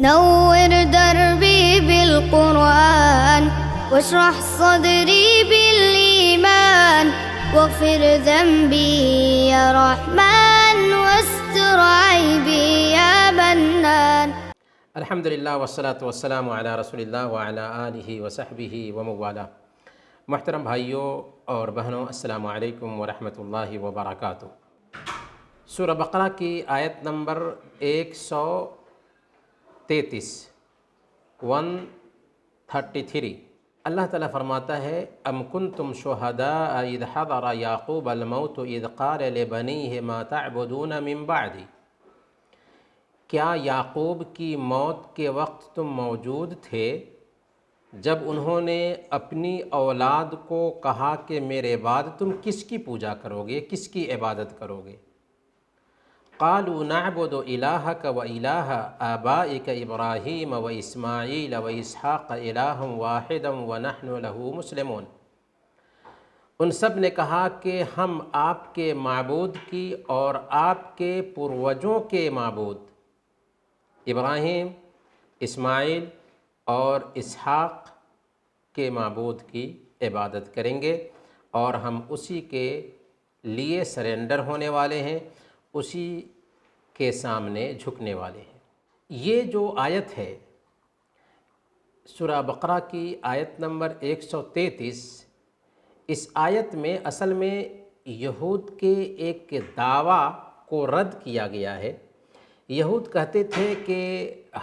نور دربي بالقرآن واشرح صدري بالإيمان واغفر ذنبي يا رحمن واستر عيبي يا منان. الحمدللہ والصلاة والسلام علی رسول اللہ وعلی آلہ وصحبہ وموالا. محترم بھائیوں اور بہنوں، السلام علیکم ورحمۃ اللہ وبرکاتہ. سورہ بقرہ کی آیت نمبر 133 اللہ تعالیٰ فرماتا ہے: ام کنتم شہداء اذ حضر یعقوب الموت اذ قال لبنیہ ما تعبدون من بعدی. کیا یعقوب کی موت کے وقت تم موجود تھے جب انہوں نے اپنی اولاد کو کہا کہ میرے بعد تم کس کی پوجا کرو گے، کس کی عبادت کرو گے؟ قالوا نعبد الہک و الہ آبائک ابراہیم و اسماعیل و اسحاق الہا واحدا ونحن لہ مسلمون. ان سب نے کہا کہ ہم آپ کے معبود کی اور آپ کے پروجوں کے معبود ابراہیم، اسماعیل اور اسحاق کے معبود کی عبادت کریں گے، اور ہم اسی کے لیے سرنڈر ہونے والے ہیں، اسی کے سامنے جھکنے والے ہیں. یہ جو آیت ہے سورہ بقرہ کی آیت نمبر 133، اس آیت میں اصل میں یہود کے ایک دعویٰ کو رد کیا گیا ہے. یہود کہتے تھے کہ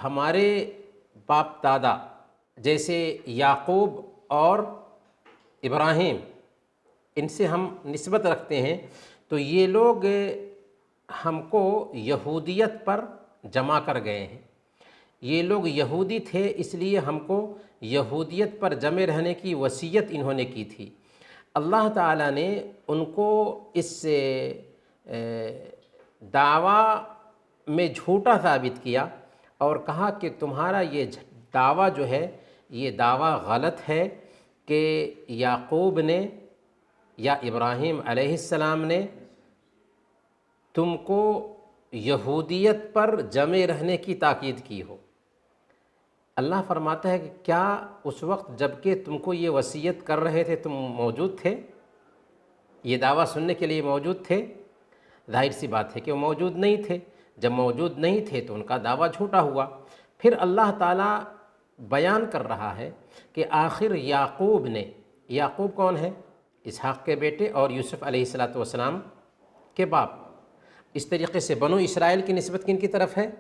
ہمارے باپ دادا جیسے یعقوب اور ابراہیم، ان سے ہم نسبت رکھتے ہیں، تو یہ لوگ ہم کو یہودیت پر جمع کر گئے ہیں. یہ لوگ یہودی تھے، اس لیے ہم کو یہودیت پر جمع رہنے کی وصیت انہوں نے کی تھی. اللہ تعالیٰ نے ان کو اس دعویٰ میں جھوٹا ثابت کیا اور کہا کہ تمہارا یہ دعویٰ جو ہے یہ دعویٰ غلط ہے کہ یعقوب نے یا ابراہیم علیہ السلام نے تم کو یہودیت پر جمع رہنے کی تاکید کی ہو. اللہ فرماتا ہے کہ کیا اس وقت جب کہ تم کو یہ وصیت کر رہے تھے تم موجود تھے؟ یہ دعویٰ سننے کے لیے موجود تھے؟ ظاہر سی بات ہے کہ وہ موجود نہیں تھے. جب موجود نہیں تھے تو ان کا دعویٰ جھوٹا ہوا. پھر اللہ تعالیٰ بیان کر رہا ہے کہ آخر یعقوب نے، یعقوب کون ہے؟ اسحاق کے بیٹے اور یوسف علیہ السلام کے باپ. اس طریقے سے بنو اسرائیل کی نسبت کن کی طرف ہے؟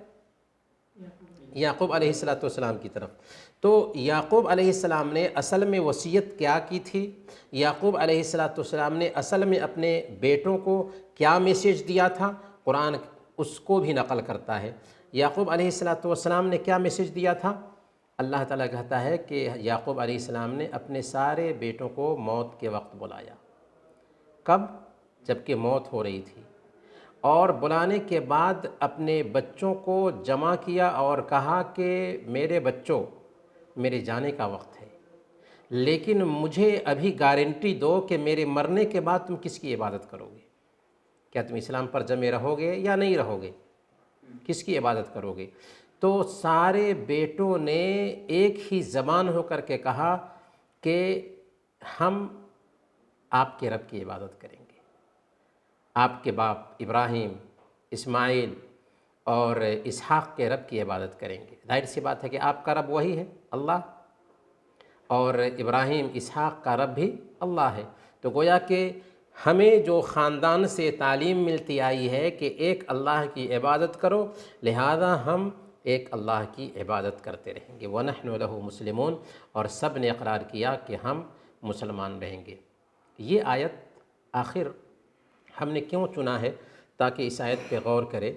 یعقوب علیہ السلام کی طرف. تو یعقوب علیہ السلام نے اصل میں وصیت کیا کی تھی؟ یعقوب علیہ السلام نے اصل میں اپنے بیٹوں کو کیا میسیج دیا تھا؟ قرآن اس کو بھی نقل کرتا ہے. یعقوب علیہ السلام نے کیا میسیج دیا تھا؟ اللہ تعالیٰ کہتا ہے کہ یعقوب علیہ السلام نے اپنے سارے بیٹوں کو موت کے وقت بلایا. کب؟ جب کہ موت ہو رہی تھی. اور بلانے کے بعد اپنے بچوں کو جمع کیا اور کہا کہ میرے بچوں، میرے جانے کا وقت ہے، لیکن مجھے ابھی گارنٹی دو کہ میرے مرنے کے بعد تم کس کی عبادت کرو گے؟ کیا تم اسلام پر جمع رہو گے یا نہیں رہو گے؟ کس کی عبادت کرو گے؟ تو سارے بیٹوں نے ایک ہی زبان ہو کر کے کہا کہ ہم آپ کے رب کی عبادت کریں گے، آپ کے باپ ابراہیم، اسماعیل اور اسحاق کے رب کی عبادت کریں گے. ظاہر سی بات ہے کہ آپ کا رب وہی ہے، اللہ، اور ابراہیم اسحاق کا رب بھی اللہ ہے. تو گویا کہ ہمیں جو خاندان سے تعلیم ملتی آئی ہے کہ ایک اللہ کی عبادت کرو، لہذا ہم ایک اللہ کی عبادت کرتے رہیں گے. وَنَحْنُ لَهُ مُسْلِمُونَ، اور سب نے اقرار کیا کہ ہم مسلمان رہیں گے. یہ آیت آخر ہم نے کیوں چنا ہے؟ تاکہ اس آیت پہ غور کرے.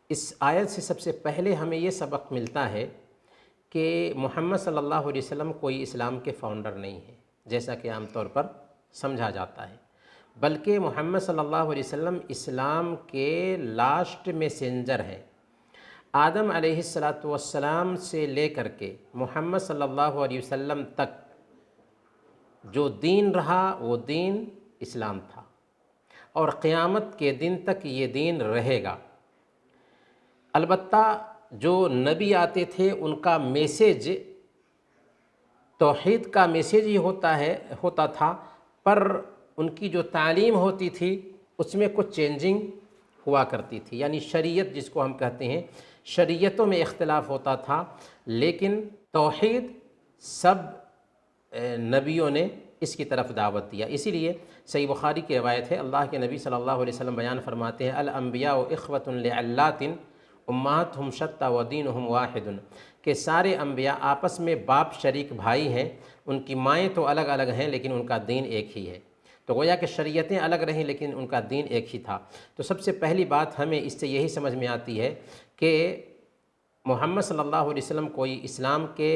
اس آیت سے سب سے پہلے ہمیں یہ سبق ملتا ہے کہ محمد صلی اللہ علیہ وسلم کوئی اسلام کے فاؤنڈر نہیں ہے جیسا کہ عام طور پر سمجھا جاتا ہے، بلکہ محمد صلی اللہ علیہ وسلم اسلام کے لاسٹ میسنجر ہیں. آدم علیہ السلام سے لے کر کے محمد صلی اللہ علیہ وسلم تک جو دین رہا وہ دین اسلام تھا، اور قیامت کے دن تک یہ دین رہے گا. البتہ جو نبی آتے تھے ان کا میسیج توحید کا میسیج ہی ہوتا تھا، پر ان کی جو تعلیم ہوتی تھی اس میں کچھ چینجنگ ہوا کرتی تھی، یعنی شریعت جس کو ہم کہتے ہیں، شریعتوں میں اختلاف ہوتا تھا، لیکن توحید سب نبیوں نے اس کی طرف دعوت دیا۔ اسی لیے صحیح بخاری کی روایت ہے، اللہ کے نبی صلی اللہ علیہ وسلم بیان فرماتے ہیں، الانبیاء اخوۃ لعلات امہاتہم شتیٰ ودینہم واحد، کہ سارے انبیاء آپس میں باپ شریک بھائی ہیں، ان کی مائیں تو الگ الگ ہیں لیکن ان کا دین ایک ہی ہے۔ تو گویا کہ شریعتیں الگ رہیں لیکن ان کا دین ایک ہی تھا۔ تو سب سے پہلی بات ہمیں اس سے یہی سمجھ میں آتی ہے کہ محمد صلی اللہ علیہ وسلم کوئی اسلام کے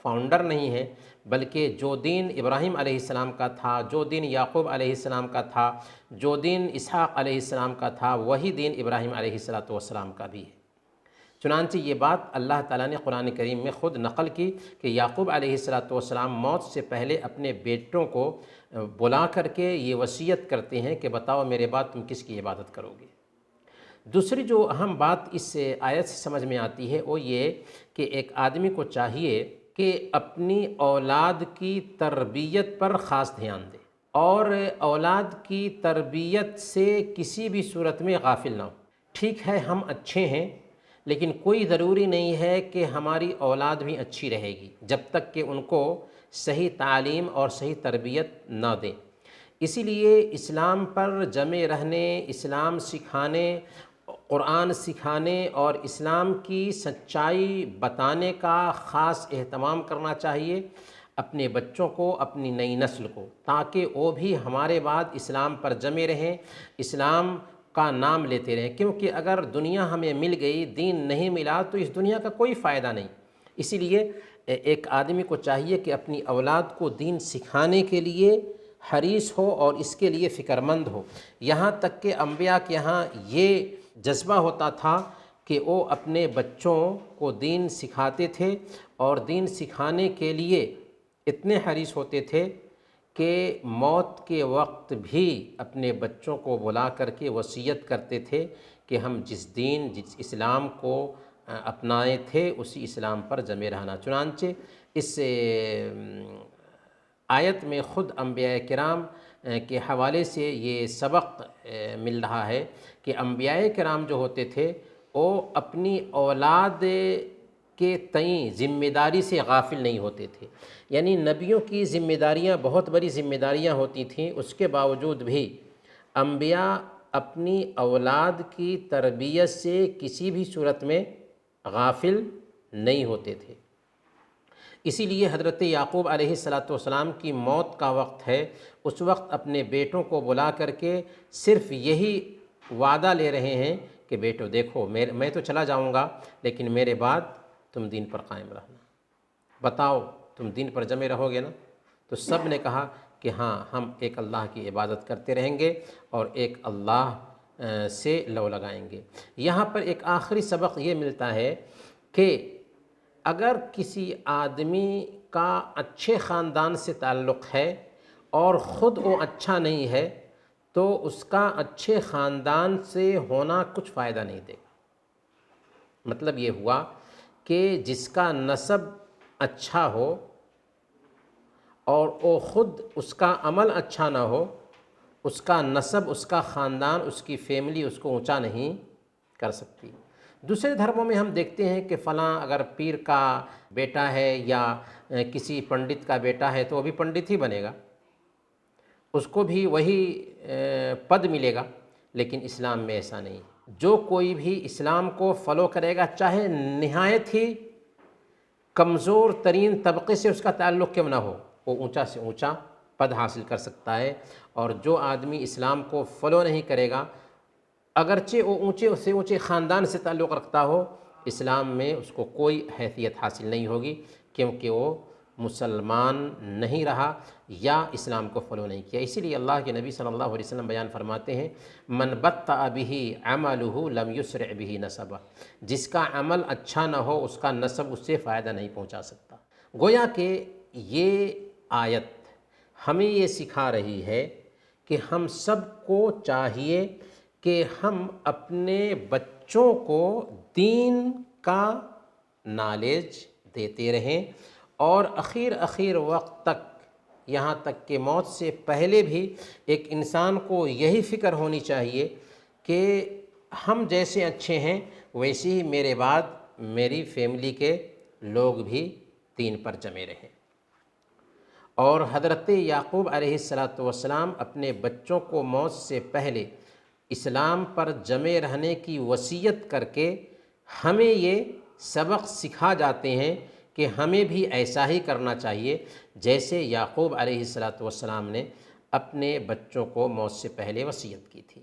فاؤنڈر نہیں ہیں، بلکہ جو دین ابراہیم علیہ السلام کا تھا، جو دین یعقوب علیہ السلام کا تھا، جو دین اسحاق علیہ السلام کا تھا، وہی دین ابراہیم علیہ السلام کا بھی ہے۔ چنانچہ یہ بات اللہ تعالیٰ نے قرآن کریم میں خود نقل کی کہ یعقوب علیہ السلام موت سے پہلے اپنے بیٹوں کو بلا کر کے یہ وصیت کرتے ہیں کہ بتاؤ میرے بعد تم کس کی عبادت کرو گے۔ دوسری جو اہم بات اس آیت سے سمجھ میں آتی ہے وہ یہ کہ ایک آدمی کو چاہیے کہ اپنی اولاد کی تربیت پر خاص دھیان دے، اور اولاد کی تربیت سے کسی بھی صورت میں غافل نہ ہو۔ ٹھیک ہے ہم اچھے ہیں، لیکن کوئی ضروری نہیں ہے کہ ہماری اولاد بھی اچھی رہے گی جب تک کہ ان کو صحیح تعلیم اور صحیح تربیت نہ دیں۔ اسی لیے اسلام پر جمے رہنے، اسلام سکھانے، قرآن سکھانے اور اسلام کی سچائی بتانے کا خاص اہتمام کرنا چاہیے اپنے بچوں کو، اپنی نئی نسل کو، تاکہ وہ بھی ہمارے بعد اسلام پر جمے رہیں، اسلام کا نام لیتے رہیں، کیونکہ اگر دنیا ہمیں مل گئی، دین نہیں ملا تو اس دنیا کا کوئی فائدہ نہیں۔ اسی لیے ایک آدمی کو چاہیے کہ اپنی اولاد کو دین سکھانے کے لیے حریص ہو اور اس کے لیے فکر مند ہو۔ یہاں تک کہ انبیاء کے ہاں یہ جذبہ ہوتا تھا کہ وہ اپنے بچوں کو دین سکھاتے تھے، اور دین سکھانے کے لیے اتنے حریص ہوتے تھے کہ موت کے وقت بھی اپنے بچوں کو بلا کر کے وصیت کرتے تھے کہ ہم جس اسلام کو اپنائے تھے اسی اسلام پر جمے رہنا۔ چنانچہ اس آیت میں خود انبیاء کرام کے حوالے سے یہ سبق مل رہا ہے کہ انبیاء کرام جو ہوتے تھے وہ اپنی اولاد کے تئیں ذمہ داری سے غافل نہیں ہوتے تھے، یعنی نبیوں کی ذمہ داریاں بہت بڑی ذمہ داریاں ہوتی تھیں، اس کے باوجود بھی انبیاء اپنی اولاد کی تربیت سے کسی بھی صورت میں غافل نہیں ہوتے تھے۔ اسی لیے حضرت یعقوب علیہ السلام کی موت کا وقت ہے، اس وقت اپنے بیٹوں کو بلا کر کے صرف یہی وعدہ لے رہے ہیں کہ بیٹو دیکھو میں تو چلا جاؤں گا، لیکن میرے بعد تم دین پر قائم رہنا، بتاؤ تم دین پر جمے رہو گے نا؟ تو سب نے کہا کہ ہاں ہم ایک اللہ کی عبادت کرتے رہیں گے اور ایک اللہ سے لو لگائیں گے۔ یہاں پر ایک آخری سبق یہ ملتا ہے کہ اگر کسی آدمی کا اچھے خاندان سے تعلق ہے اور خود وہ اچھا نہیں ہے تو اس کا اچھے خاندان سے ہونا کچھ فائدہ نہیں دے گا۔ مطلب یہ ہوا کہ جس کا نسب اچھا ہو اور وہ خود اس کا عمل اچھا نہ ہو، اس کا نسب، اس کا خاندان، اس کی فیملی اس کو اونچا نہیں کر سکتی۔ دوسرے دھرموں میں ہم دیکھتے ہیں کہ فلاں اگر پیر کا بیٹا ہے یا کسی پنڈت کا بیٹا ہے تو وہ بھی پنڈت ہی بنے گا، اس کو بھی وہی پد ملے گا، لیکن اسلام میں ایسا نہیں۔ جو کوئی بھی اسلام کو فالو کرے گا، چاہے نہایت ہی کمزور ترین طبقے سے اس کا تعلق کیوں نہ ہو، وہ اونچا سے اونچا پد حاصل کر سکتا ہے۔ اور جو آدمی اسلام کو فالو نہیں کرے گا، اگرچہ وہ اونچے سے اونچے خاندان سے تعلق رکھتا ہو، اسلام میں اس کو کوئی حیثیت حاصل نہیں ہوگی، کیونکہ وہ مسلمان نہیں رہا یا اسلام کو فالو نہیں کیا۔ اسی لیے اللہ کے نبی صلی اللہ علیہ وسلم بیان فرماتے ہیں، من بطأ بہ عملہ لم یسرع بہ نسبہ، جس کا عمل اچھا نہ ہو اس کا نسب اس سے فائدہ نہیں پہنچا سکتا۔ گویا کہ یہ آیت ہمیں یہ سکھا رہی ہے کہ ہم سب کو چاہیے کہ ہم اپنے بچوں کو دین کا نالج دیتے رہیں، اور اخیر وقت تک، یہاں تک کہ موت سے پہلے بھی ایک انسان کو یہی فکر ہونی چاہیے کہ ہم جیسے اچھے ہیں ویسے ہی میرے بعد میری فیملی کے لوگ بھی دین پر جمے رہیں۔ اور حضرت یعقوب علیہ السلام اپنے بچوں کو موت سے پہلے اسلام پر جمے رہنے کی وصیت کر کے ہمیں یہ سبق سکھا جاتے ہیں کہ ہمیں بھی ایسا ہی کرنا چاہیے جیسے یعقوب علیہ السلام نے اپنے بچوں کو موت سے پہلے وصیت کی تھی۔